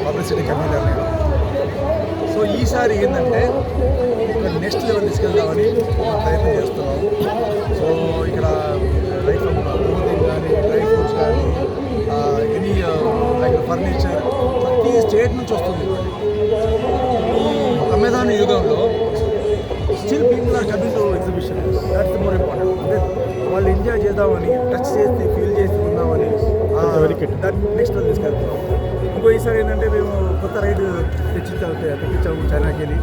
Publicity convener నేను. So ఈసారి ఏంటంటే ఇక్కడ నెక్స్ట్ లెవెల్ తీసుకెళ్దామని ప్రయత్నం చేస్తున్నాం. సో ఇక్కడ రైట్ ఫ్రమ్ క్లోతింగ్ కానీ, డ్రై ఫ్రూట్స్ కానీ, ఎనీ లైక్ ఫర్నిచర్ ప్రతి స్టేట్ నుంచి వస్తుంది. ఈ అమెజాన్ యుగంలో still people are coming to exhibition. That's the more important. అంటే వాళ్ళు ఎంజాయ్ చేద్దామని, టచ్ చేసి ఫీల్ చేసి ఉందామని దాట్ నెక్స్ట్ లెవెల్ తీసుకెళ్తున్నాం. ఇంకో ఈసారి ఏంటంటే మేము కొత్త రైడ్ తెప్పించాము చైనాకి వెళ్ళి,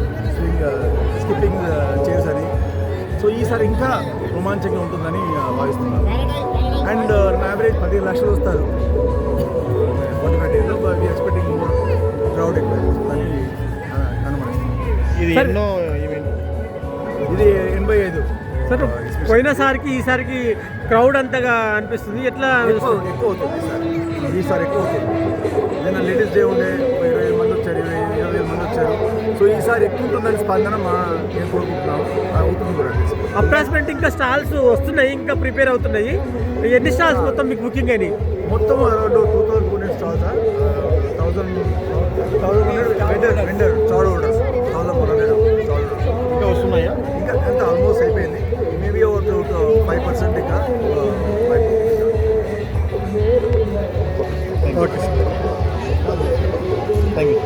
స్కిప్పింగ్ చైర్స్ అని. సో ఈసారి ఇంకా రోమాంచంగా ఉంటుందని భావిస్తున్నాను. అండ్ యావరేజ్ 15 లక్షలు వస్తారు 45 డేస్లో. బట్ ఎక్స్పెక్టింగ్ మోర్ క్రౌడ్ ఎక్కువ అని అనుమానిస్తున్నాను. ఇది ఎన్నో ఇది 85 సార్. పోయినసారికి ఈసారికి క్రౌడ్ అంతగా అనిపిస్తుంది, ఎట్లా ఎక్కువ అవుతుంది ఈసారి ఎక్కువ అవుతుంది. నిన్న లేడీస్ డే ఉండే 20,000 మంది వచ్చారు, 20,000 మంది వచ్చారు. సో ఈసారి ఎక్కువ ఉంటుందని స్పందన నేను కోరుకుంటున్నాను, అవుతుంది కూడా. అప్రాక్సిమేట్ ఇంకా స్టాల్స్ వస్తున్నాయి, ఇంకా ప్రిపేర్ అవుతున్నాయి. ఎన్ని స్టాల్స్ మొత్తం మీకు బుకింగ్ అయినాయి? మొత్తం around 2,400 stalls, 1,100 vendor Chad holders, 1,400 Chad holders ఇంకా వస్తున్నాయా? ఇంకా అంత ఆల్మోస్ట్ అయిపోయింది. మేబీ ఒక 5% ఇంకా. Okay sir, thank you.